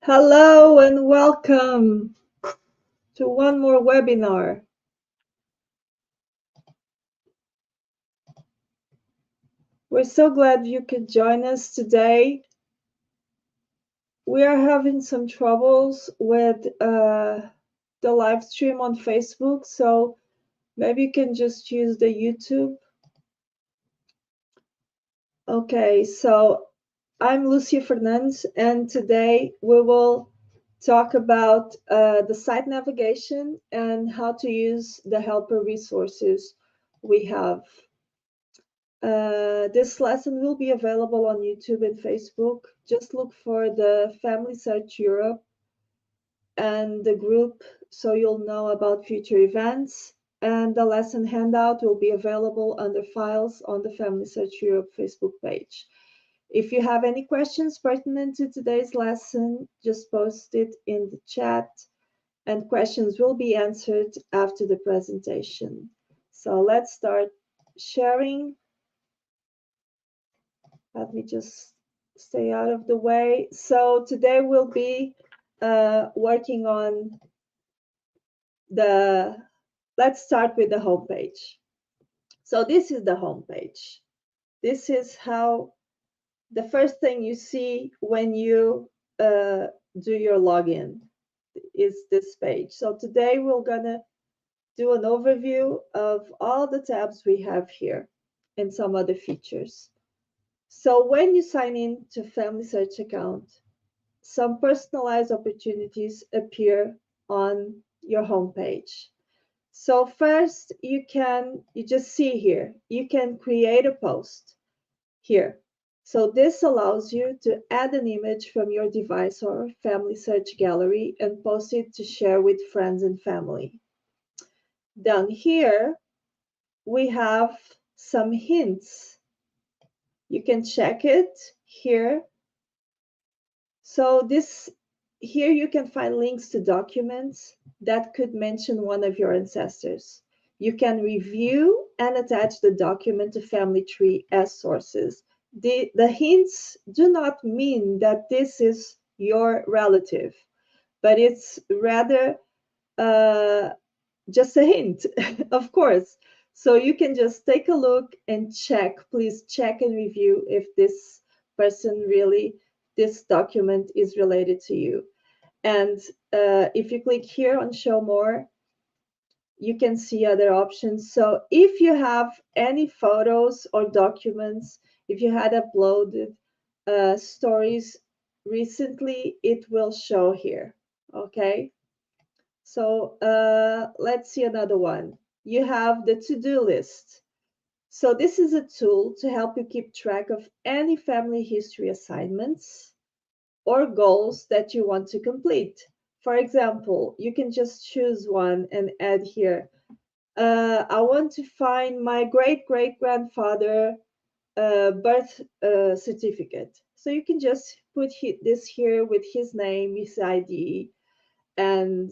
Hello and welcome to one more webinar. We're so glad you could join us today. We are having some troubles with the live stream on Facebook, so maybe you can just use the YouTube. Okay, so I'm Lucia Fernandes, and today we will talk about the site navigation and how to use the helper resources we have. This lesson will be available on YouTube and Facebook. Just look for the FamilySearch Europe and the group so you'll know about future events. And the lesson handout will be available under files on the FamilySearch Europe Facebook page. If you have any questions pertinent to today's lesson, just post it in the chat and questions will be answered after the presentation. So let's start sharing. Let me just stay out of the way. So today we'll be working on let's start with the home page. So this is the home page. This is how the first thing you see when you do your login is this page. So today we're gonna do an overview of all the tabs we have here and some other features. So when you sign in to FamilySearch account, some personalized opportunities appear on your homepage. So first, you just see here, you can create a post here. So this allows you to add an image from your device or FamilySearch gallery and post it to share with friends and family. Down here, we have some hints. You can check it here. So here you can find links to documents that could mention one of your ancestors. You can review and attach the document to family tree as sources. The hints do not mean that this is your relative, but it's rather just a hint, of course. So you can just take a look and check, please check and review if this person really, this document is related to you. And if you click here on show more, you can see other options. So if you have any photos or documents, if you had uploaded stories recently, it will show here, okay? So let's see another one. You have the to-do list. So this is a tool to help you keep track of any family history assignments or goals that you want to complete. For example, you can just choose one and add here. I want to find my great-great-grandfather birth certificate. So you can just put this here with his name, his ID, and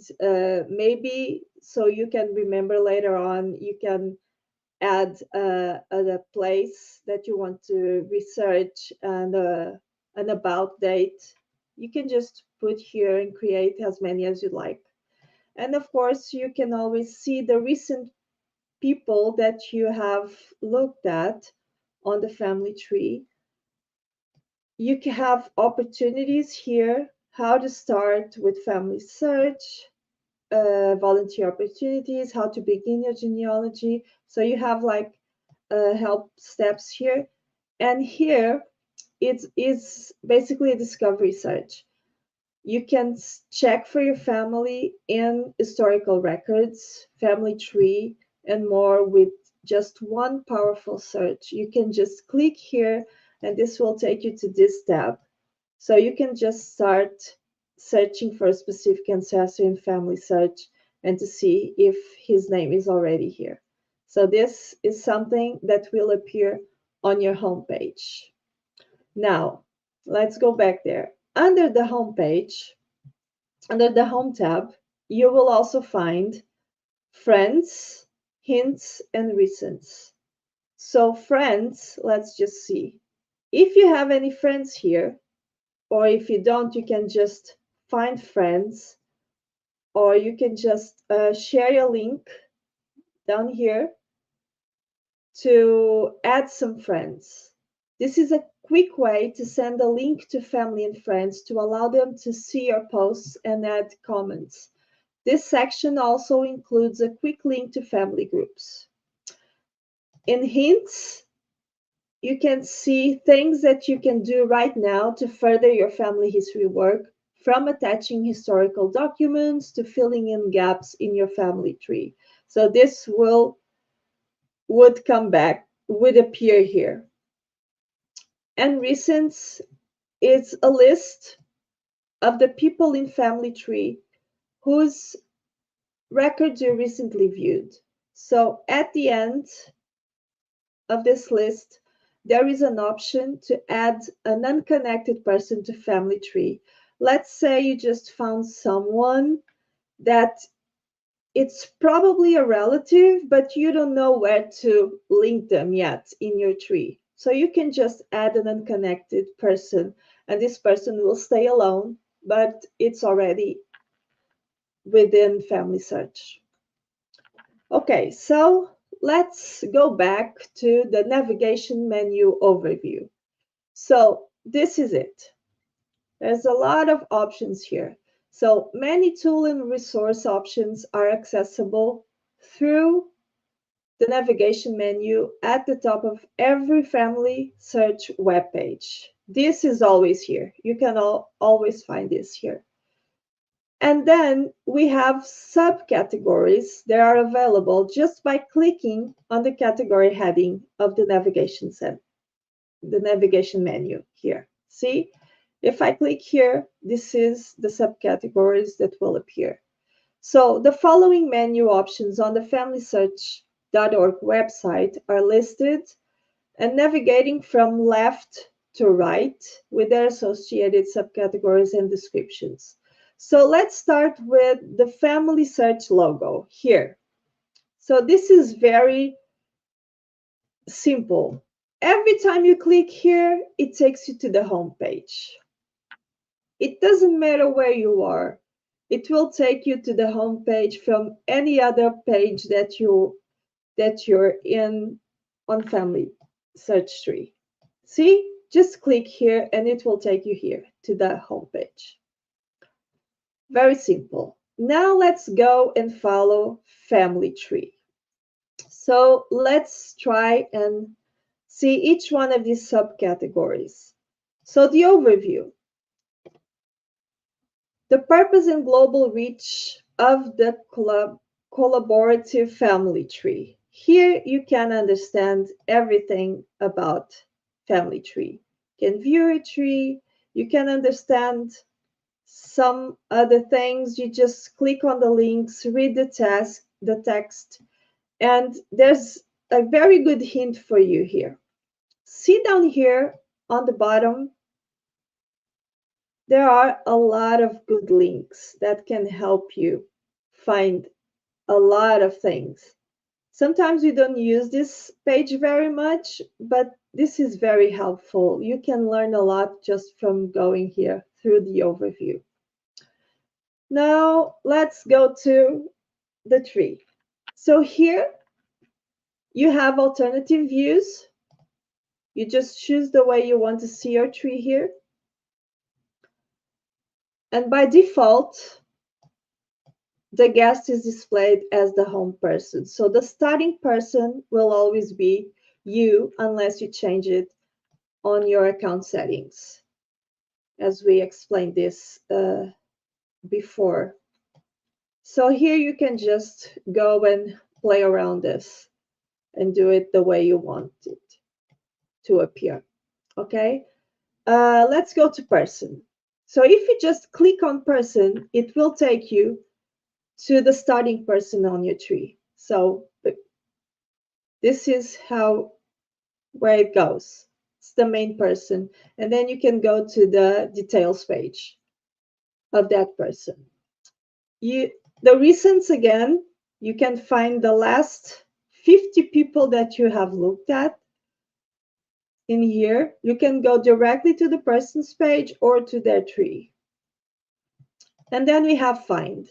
maybe so you can remember later on, you can add a place that you want to research and an about date. You can just put here and create as many as you like. And of course, you can always see the recent people that you have looked at on the family tree. You can have opportunities here, how to start with FamilySearch, volunteer opportunities, how to begin your genealogy. So you have like help steps here. And here it is basically a discovery search. You can check for your family in historical records, family tree, and more with just one powerful search. You can just click here and this will take you to this tab. So you can just start searching for a specific ancestor in FamilySearch and to see if his name is already here. So this is something that will appear on your homepage. Now, let's go back there. Under the homepage, under the Home tab, you will also find Friends, Hints, and Recents. So friends, let's just see. If you have any friends here, or if you don't, you can just find friends, or you can just share your link down here to add some friends. This is a quick way to send a link to family and friends to allow them to see your posts and add comments. This section also includes a quick link to family groups. In hints, you can see things that you can do right now to further your family history work, from attaching historical documents to filling in gaps in your family tree. So this would appear here. And recents is a list of the people in family tree whose records you recently viewed. So at the end of this list, there is an option to add an unconnected person to family tree. Let's say you just found someone that it's probably a relative, but you don't know where to link them yet in your tree. So you can just add an unconnected person, and this person will stay alone, but it's already within FamilySearch. Okay, so let's go back to the navigation menu overview. So this is it. There's a lot of options here. So many tool and resource options are accessible through the navigation menu at the top of every FamilySearch webpage. This is always here. You can always find this here. And then we have subcategories that are available just by clicking on the category heading of the navigation menu here. See, if I click here, this is the subcategories that will appear. So the following menu options on the FamilySearch.org website are listed and navigating from left to right with their associated subcategories and descriptions. So let's start with the FamilySearch logo here. So this is very simple. Every time you click here, it takes you to the home page. It doesn't matter where you are. It will take you to the home page from any other page that you're in on FamilySearch tree. See, just click here and it will take you here to the home page. Very simple. Now let's go and follow family tree. So let's try and see each one of these subcategories. So the overview. The purpose and global reach of the collaborative family tree. Here you can understand everything about family tree. You can view a tree, you can understand some other things. You just click on the links, read the text, and there's a very good hint for you here. See down here on the bottom, there are a lot of good links that can help you find a lot of things. Sometimes we don't use this page very much, but this is very helpful. You can learn a lot just from going here through the overview. Now let's go to the tree. So here you have alternative views. You just choose the way you want to see your tree here. And by default, the guest is displayed as the home person. So the starting person will always be you unless you change it on your account settings, as we explained this before. So here you can just go and play around this and do it the way you want it to appear. Okay, let's go to person. So if you just click on person, it will take you to the starting person on your tree. So this is where it goes. It's the main person. And then you can go to the details page of that person. The recents, again, you can find the last 50 people that you have looked at in here. You can go directly to the person's page or to their tree. And then we have find.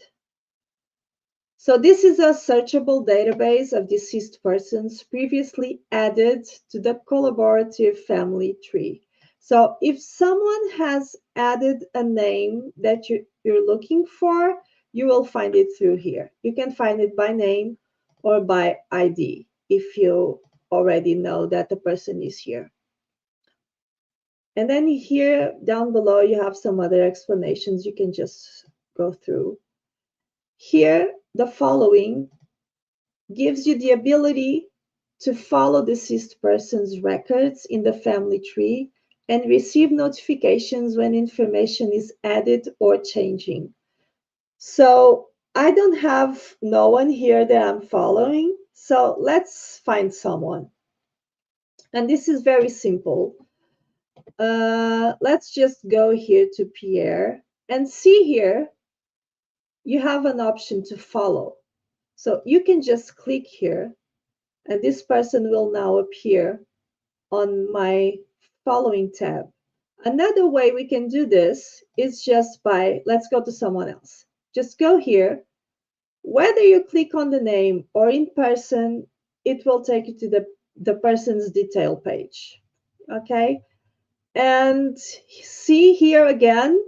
So this is a searchable database of deceased persons previously added to the collaborative family tree. So if someone has added a name that you're looking for, you will find it through here. You can find it by name or by ID if you already know that the person is here. And then here down below, you have some other explanations you can just go through. Here, the following gives you the ability to follow deceased person's records in the family tree and receive notifications when information is added or changing. So I don't have no one here that I'm following. So let's find someone. And this is very simple. Let's just go here to Pierre and see here, you have an option to follow. So you can just click here and this person will now appear on my following tab. Another way we can do this is just by, let's go to someone else. Just go here. Whether you click on the name or in person, it will take you to the person's detail page. Okay. And see here again,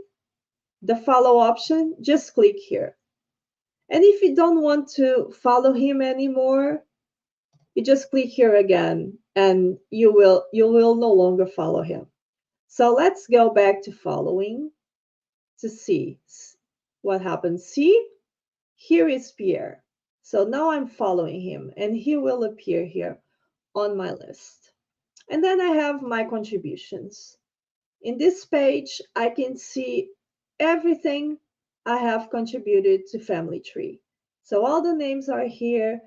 the follow option, just click here. And if you don't want to follow him anymore, you just click here again and you will no longer follow him. So let's go back to following to see what happens. See, here is Pierre. So now I'm following him and he will appear here on my list. And then I have my contributions. In this page, I can see everything I have contributed to Family Tree. So all the names are here.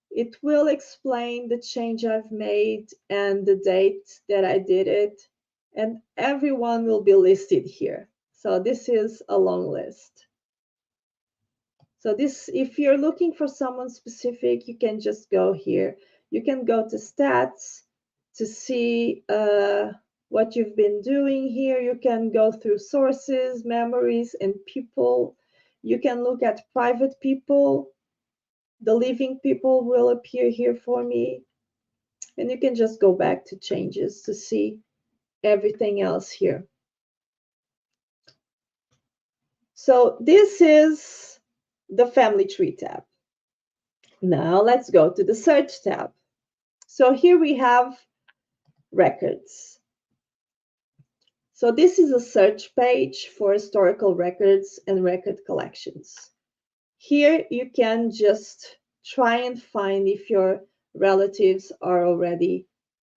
It will explain the change I've made and the date that I did it. And everyone will be listed here. So this is a long list. So this, if you're looking for someone specific, you can just go here. You can go to stats to see what you've been doing here. You can go through sources, memories, and people. You can look at private people. The living people will appear here for me. And you can just go back to changes to see everything else here. So this is the family tree tab. Now let's go to the search tab. So here we have records. So this is a search page for historical records and record collections. Here you can just try and find if your relatives are already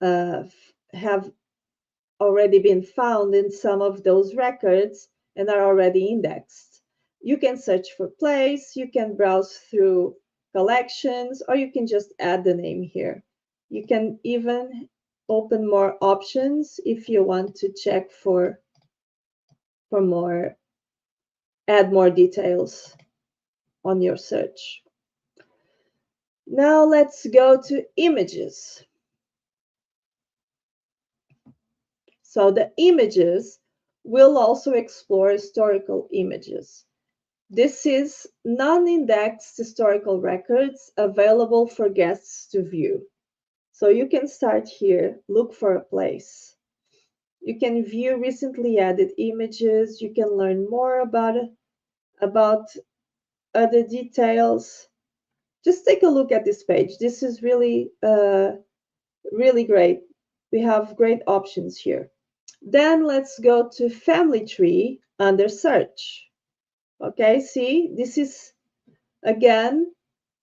have already been found in some of those records and are already indexed. You can search for place, you can browse through collections, or you can just add the name here. You can even open more options if you want to check for more, add more details on your search. Now let's go to images. So the images will also explore historical images. This is non-indexed historical records available for guests to view. So you can start here, look for a place. You can view recently added images. You can learn more about other details. Just take a look at this page. This is really, really great. We have great options here. Then let's go to Family Tree under Search. Okay, see, this is, again,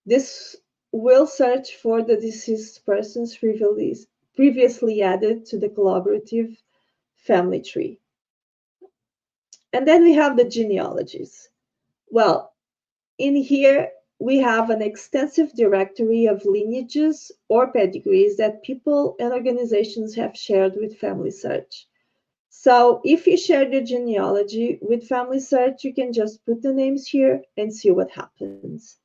this will search for the deceased persons previously added to the collaborative family tree. And then we have the genealogies. Well, in here, we have an extensive directory of lineages or pedigrees that people and organizations have shared with FamilySearch. So if you share the genealogy with FamilySearch, you can just put the names here and see what happens.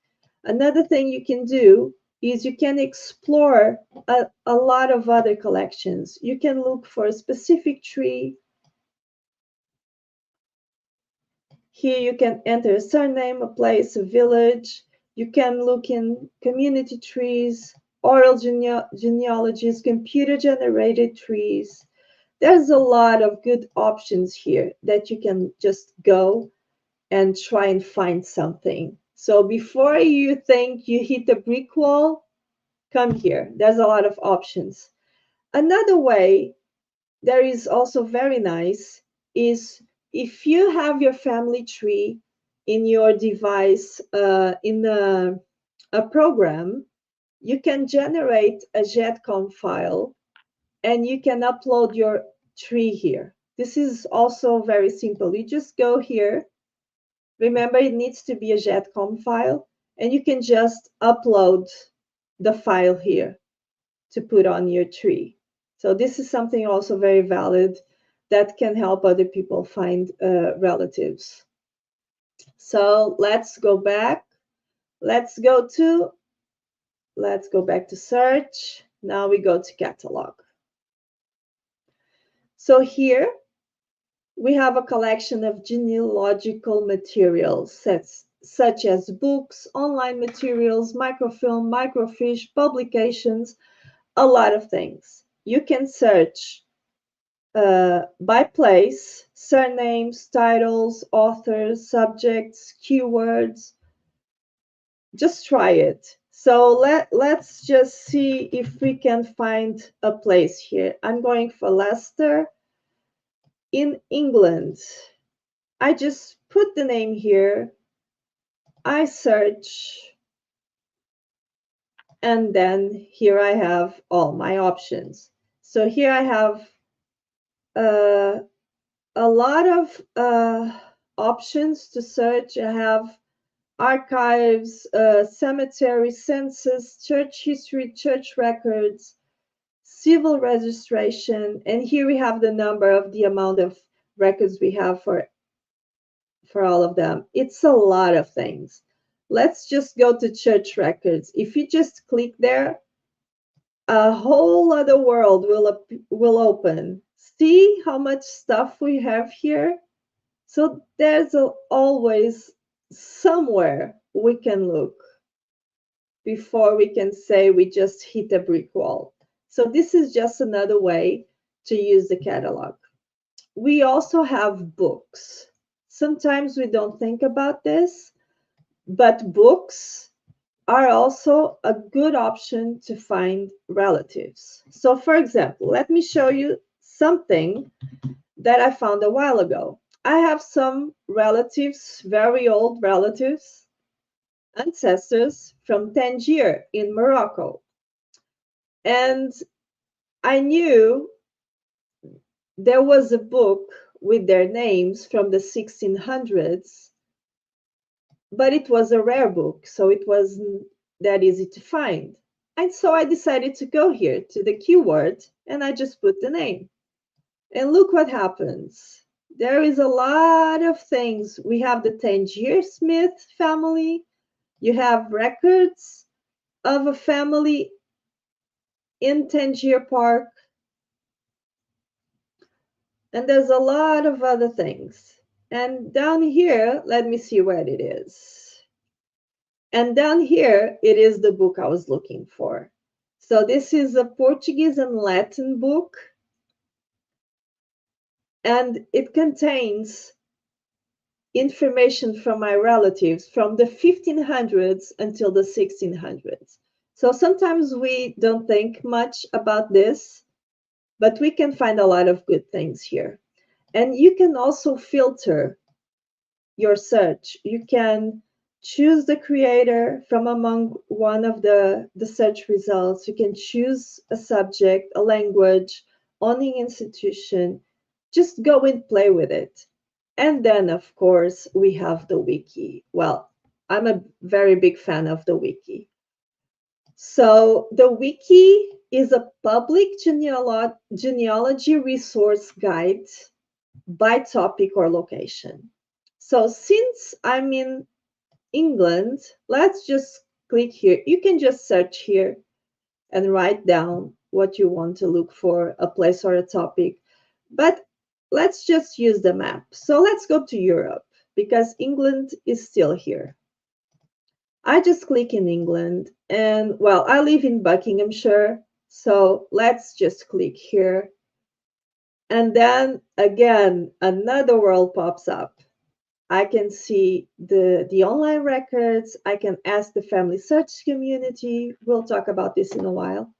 Another thing you can do is you can explore a lot of other collections. You can look for a specific tree. Here you can enter a surname, a place, a village. You can look in community trees, oral genealogies, computer-generated trees. There's a lot of good options here that you can just go and try and find something. So before you think you hit a brick wall, come here. There's a lot of options. Another way that is also very nice is if you have your family tree in your device in a program, you can generate a GEDCOM file and you can upload your tree here. This is also very simple. You just go here. Remember, it needs to be a GEDCOM file, and you can just upload the file here to put on your tree. So this is something also very valid that can help other people find relatives. So let's go back. Let's go back to search. Now we go to catalog. So here we have a collection of genealogical materials such as books, online materials, microfilm, microfiche, publications, a lot of things. You can search by place, surnames, titles, authors, subjects, keywords. Just try it. So let's just see if we can find a place here. I'm going for Leicester in England. I just put the name here. I search. And then here I have all my options. So here I have a lot of options to search. I have archives, cemetery, census, church history, church records, civil registration, and here we have the number of the amount of records we have for all of them. It's a lot of things. Let's just go to church records. If you just click there, a whole other world will open. See how much stuff we have here? So there's always somewhere we can look before we can say we just hit a brick wall. So this is just another way to use the catalog. We also have books. Sometimes we don't think about this, but books are also a good option to find relatives. So for example, let me show you something that I found a while ago. I have some relatives, very old relatives, ancestors from Tangier in Morocco. And I knew there was a book with their names from the 1600s, but it was a rare book, so it wasn't that easy to find. And so I decided to go here to the keyword and I just put the name. And look what happens. There is a lot of things. We have the Tangier Smith family. You have records of a family in Tangier Park. And there's a lot of other things. And down here, let me see where it is. And down here, it is the book I was looking for. So this is a Portuguese and Latin book. And it contains information from my relatives from the 1500s until the 1600s. So sometimes we don't think much about this, but we can find a lot of good things here. And you can also filter your search. You can choose the creator from among one of the search results. You can choose a subject, a language, owning institution. Just go and play with it. And then, of course, we have the wiki. Well, I'm a very big fan of the wiki. So the wiki is a public genealogy resource guide by topic or location. So since I'm in England, let's just click here. You can just search here and write down what you want to look for, a place or a topic. But let's just use the map. So let's go to Europe. because England is still here. I just click in England, and well, I live in Buckinghamshire, so let's just click here. And then again, another world pops up. I can see the online records. I can ask the Family Search Community. We'll talk about this in a while.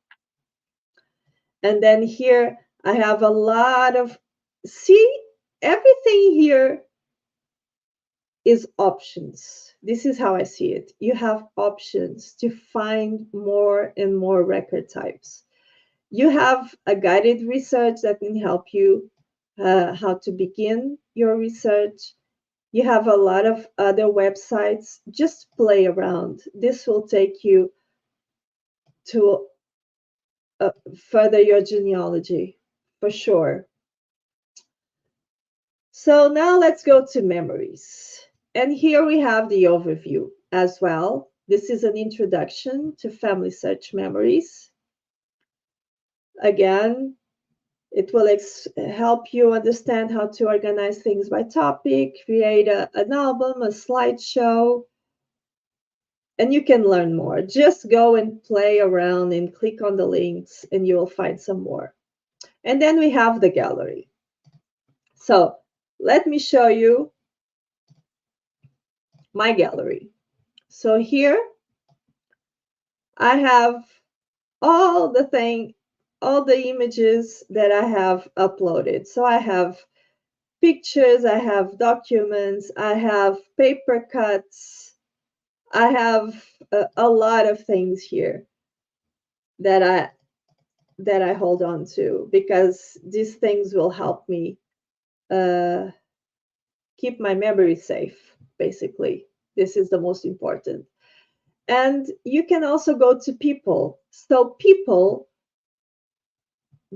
And then here I have a lot of, see, everything here is options. This is how I see it. You have options to find more and more record types. You have a guided research that can help you how to begin your research. You have a lot of other websites. Just play around. This will take you to further your genealogy for sure. So now let's go to memories. And here we have the overview as well. This is an introduction to Family Search Memories. Again, it will help you understand how to organize things by topic, create an album, a slideshow, and you can learn more. Just go and play around and click on the links and you will find some more. And then we have the gallery. So let me show you my gallery. So here I have all the images that I have uploaded. So I have pictures, I have documents, I have paper cuts, I have a lot of things here that I hold on to, because these things will help me keep my memory safe, basically. This is the most important. And you can also go to people. So people,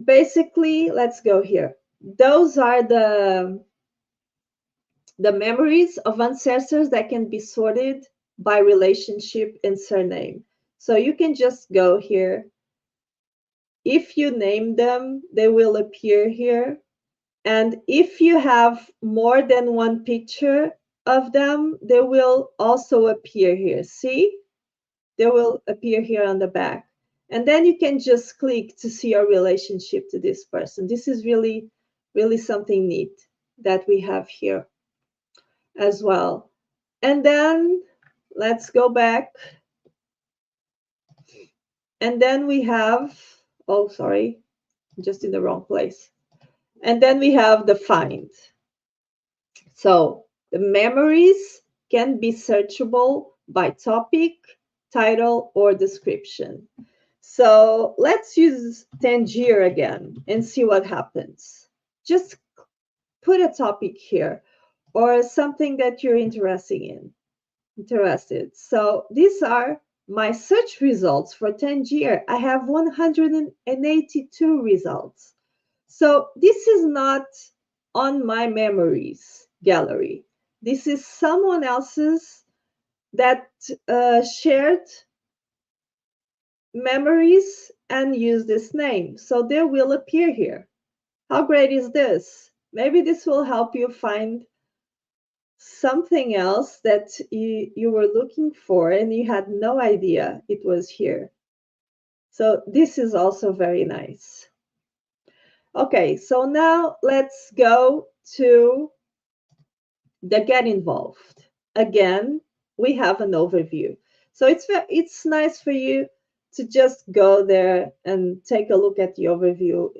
basically, let's go here. Those are the memories of ancestors that can be sorted by relationship and surname. So you can just go here. If you name them, they will appear here. And if you have more than one picture of them, they will also appear here. See? They will appear here on the back. And then you can just click to see your relationship to this person. This is really, really something neat that we have here as well. And then let's go back. And then we have, oh, sorry, I'm just in the wrong place. And then we have the find. So the memories can be searchable by topic, title, or description. So let's use Tangier again and see what happens. Just put a topic here or something that you're interested. So these are my search results for Tangier. I have 182 results. So this is not on my memories gallery. This is someone else's that shared memories and use this name. So they will appear here. How great is this? Maybe this will help you find something else that you were looking for and you had no idea it was here. So this is also very nice. Okay, so now let's go to the get involved. Again, we have an overview. So it's nice for you to just go there and take a look at the overview.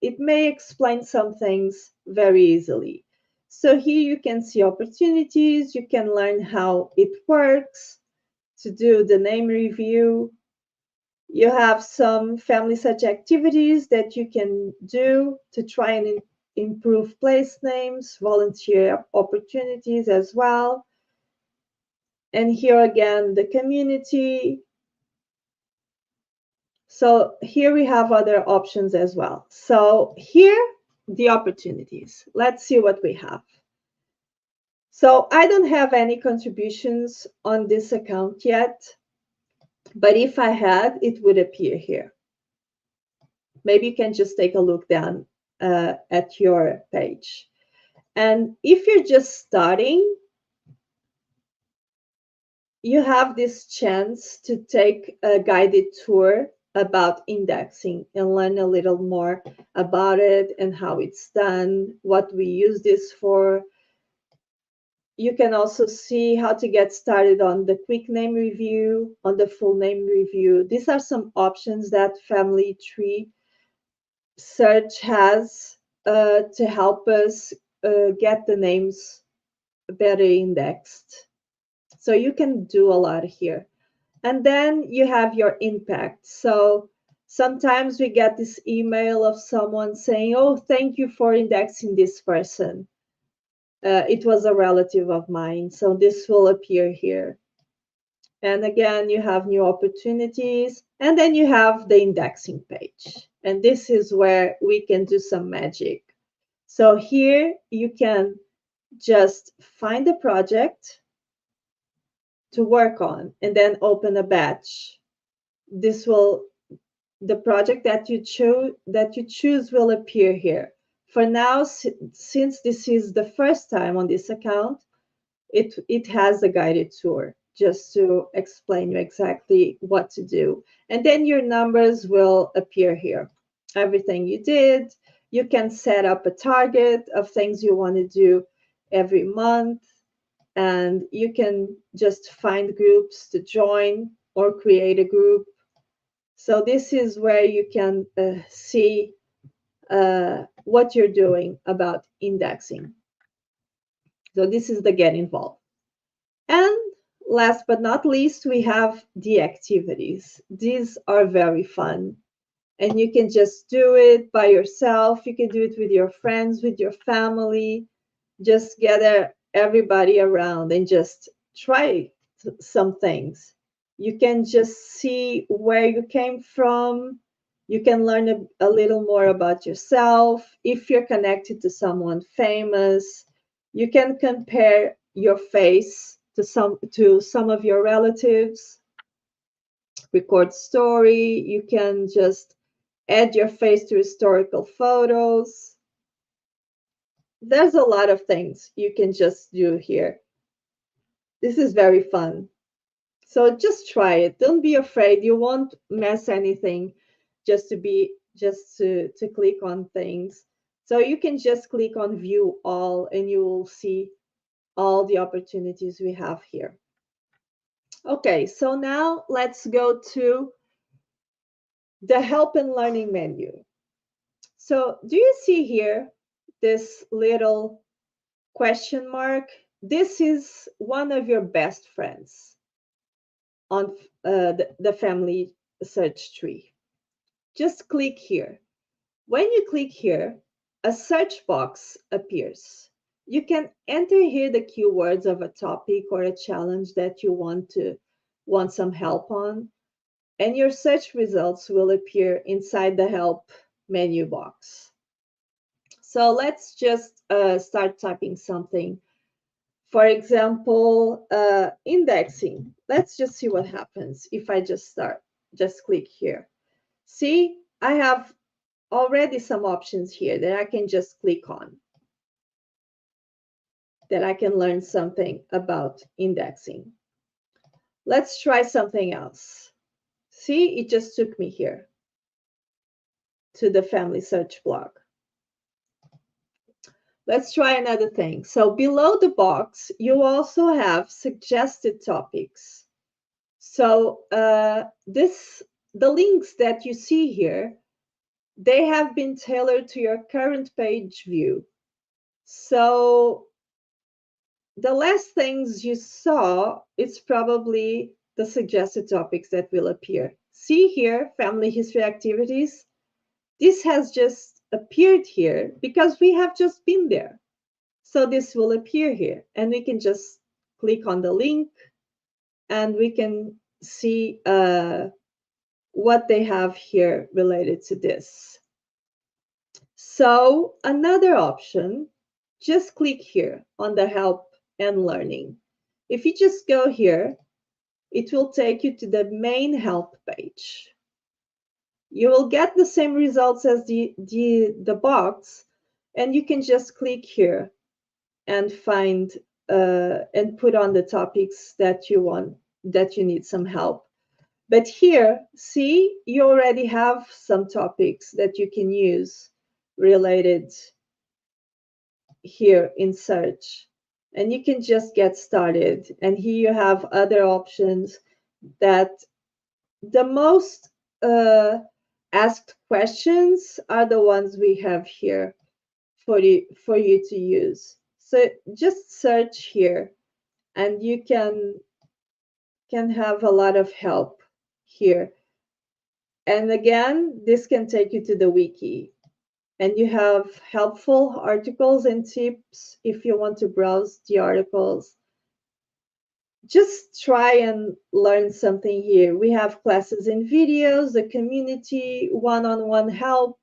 It may explain some things very easily. So here you can see opportunities, you can learn how it works to do the name review. You have some family search activities that you can do to try and improve place names, volunteer opportunities as well. And here again, the community. So here we have other options as well. So here, the opportunities. Let's see what we have. So I don't have any contributions on this account yet, but if I had, it would appear here. Maybe you can just take a look down at your page. And if you're just starting, you have this chance to take a guided tour about indexing and learn a little more about it and how it's done, what we use this for. You can also see how to get started on the quick name review, on the full name review. These are some options that Family Tree Search has to help us get the names better indexed. So you can do a lot here. And then you have your impact. So sometimes we get this email of someone saying, oh, thank you for indexing this person. It was a relative of mine. So this will appear here. And again, you have new opportunities. And then you have the indexing page. And this is where we can do some magic. So here you can just find a project to work on and then open a batch. The project that you choose will appear here. For now, since this is the first time on this account, it has a guided tour just to explain you exactly what to do. And then your numbers will appear here. Everything you did, you can set up a target of things you want to do every month, and you can just find groups to join or create a group. So this is where you can see what you're doing about indexing. So this is the get involved. And last but not least, we have the activities. These are very fun. And you can just do it by yourself. You can do it with your friends, with your family. Just gather everybody around and just try some things. You can just see where you came from. You can learn a little more about yourself. If you're connected to someone famous, you can compare your face to some of your relatives. Record story. You can just add your face to historical photos. There's a lot of things you can just do here. This is very fun. So just try it. Don't be afraid. You won't mess anything just to click on things. So you can just click on view all and you will see all the opportunities we have here. Okay, so now let's go to the help and learning menu. So do you see here this little question mark? This is one of your best friends on the family search tree. Just click here. When you click here, a search box appears. You can enter here the keywords of a topic or a challenge that you want some help on, and your search results will appear inside the help menu box. So let's just start typing something. For example, indexing. Let's just see what happens if I just click here. See, I have already some options here that I can just click on, that I can learn something about indexing. Let's try something else. See, it just took me here to the Family Search blog. Let's try another thing. So below the box, you also have suggested topics. So the links that you see here, they have been tailored to your current page view. So the last things you saw, it's probably the suggested topics that will appear. See here, family history activities. This has just appeared here because we have just been there. So this will appear here and we can just click on the link and we can see what they have here related to this. So another option, just click here on the help and learning. If you just go here, it will take you to the main help page. You will get the same results as the box, and you can just click here and find and put on the topics that you want that you need some help. But here, see, you already have some topics that you can use related here in search. And you can just get started. And here you have other options that the most asked questions are the ones we have here for you to use. So just search here and you can have a lot of help here. And again, this can take you to the wiki. And you have helpful articles and tips if you want to browse the articles. Just try and learn something here. We have classes and videos, the community, one-on-one help.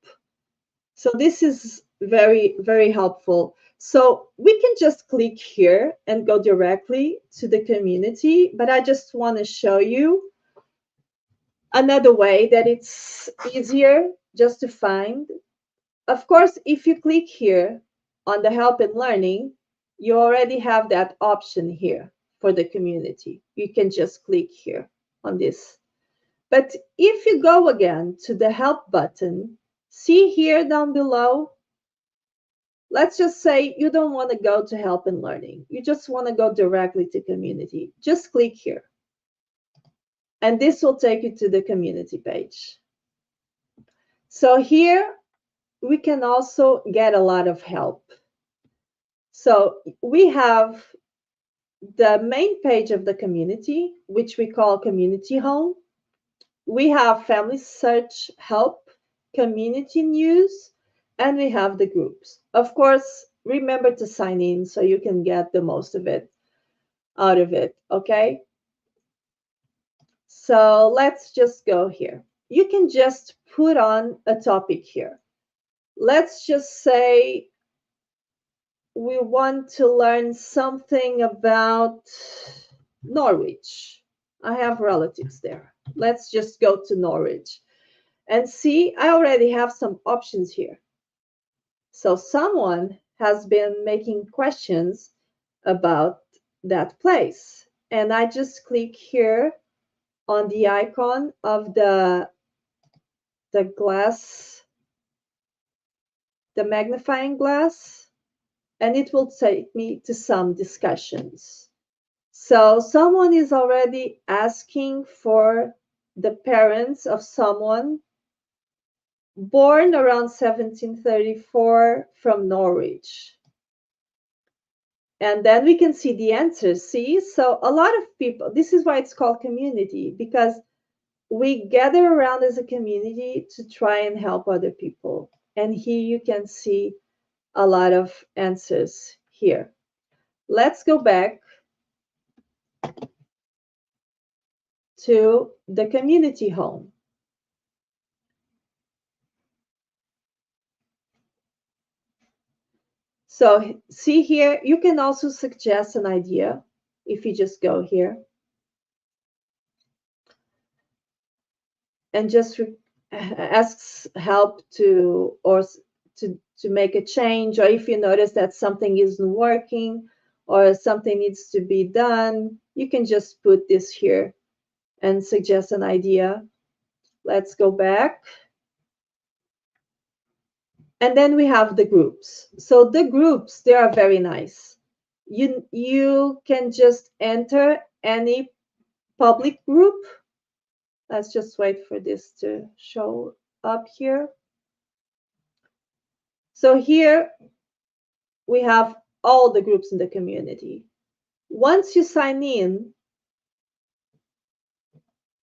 So this is very, very helpful. So we can just click here and go directly to the community, but I just want to show you another way that it's easier just to find. Of course, if you click here on the help and learning, you already have that option here for the community. You can just click here on this. But if you go again to the help button, see here down below, let's just say you don't want to go to help and learning. You just want to go directly to community. Just click here. And this will take you to the community page. So here we can also get a lot of help. So we have the main page of the community, which we call community home. We have family search help, community news, and we have the groups. Of course, remember to sign in so you can get the most of it out of it, okay? So let's just go here. You can just put on a topic here. Let's just say we want to learn something about Norwich. I have relatives there. Let's just go to Norwich. And see, I already have some options here. So someone has been making questions about that place. And I just click here on the icon of the glass, the magnifying glass, and it will take me to some discussions. So someone is already asking for the parents of someone born around 1734 from Norwich. And then we can see the answers. See, so a lot of people, this is why it's called community, because we gather around as a community to try and help other people. And here you can see a lot of answers here. Let's go back to the community home. So see here, you can also suggest an idea if you just go here and just asks help to make a change, or if you notice that something isn't working or something needs to be done, you can just put this here and suggest an idea. Let's go back. And then we have the groups. So the groups, they are very nice. You can just enter any public group. Let's just wait for this to show up here. So here we have all the groups in the community. Once you sign in,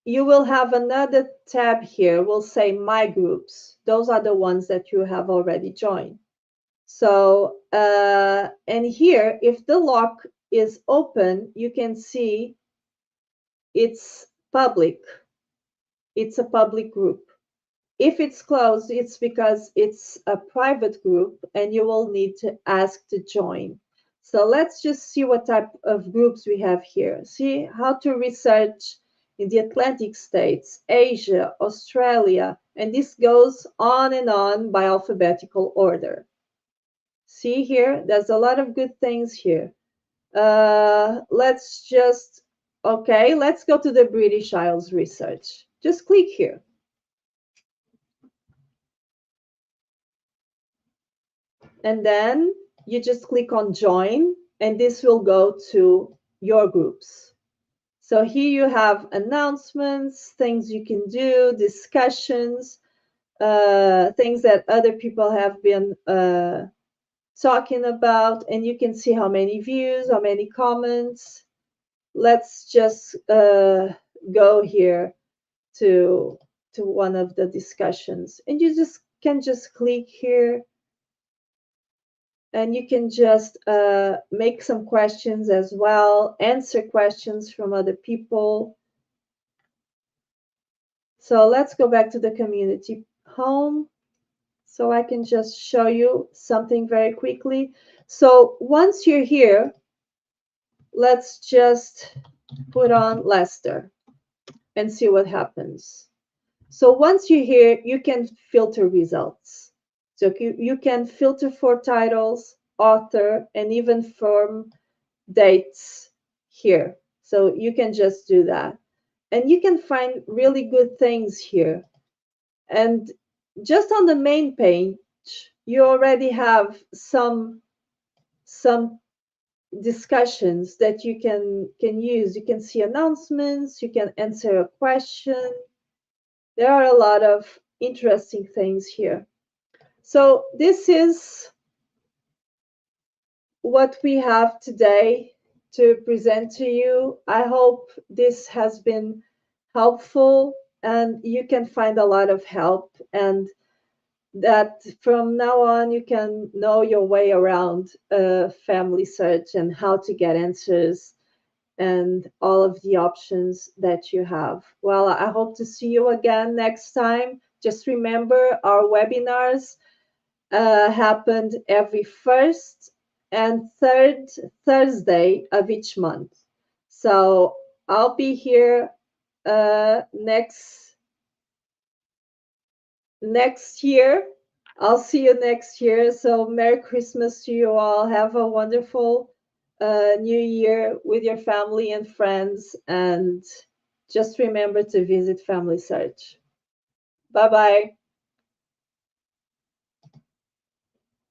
you will have another tab here. We'll say My Groups. Those are the ones that you have already joined. So, and here, if the lock is open, you can see it's public. It's a public group. If it's closed, it's because it's a private group and you will need to ask to join. So let's just see what type of groups we have here. See how to research in the Atlantic states, Asia, Australia, and this goes on and on by alphabetical order. See here, there's a lot of good things here. Let's just Okay, let's go to the British Isles research. Just click here. And then you just click on join, and this will go to your groups. So here you have announcements, things you can do, discussions, things that other people have been talking about, and you can see how many views, how many comments. Let's just go here to one of the discussions, and you just can just click here, and you can just make some questions as well, answer questions from other people. So let's go back to the community home so I can just show you something very quickly. So once you're here, let's just put on Leicester and see what happens. So once you're here, you can filter results. So you can filter for titles, author, and even from dates here. So you can just do that. And you can find really good things here. And just on the main page, you already have some discussions that you can use. You can see announcements, you can answer a question. There are a lot of interesting things here. So this is what we have today to present to you. I hope this has been helpful and you can find a lot of help, and that from now on you can know your way around FamilySearch and how to get answers and all of the options that you have. Well, I hope to see you again next time. Just remember, our webinars happened every first and third Thursday of each month. So I'll be here next year. I'll see you next year. So Merry Christmas to you all. Have a wonderful new year with your family and friends. And just remember to visit FamilySearch. Bye-bye.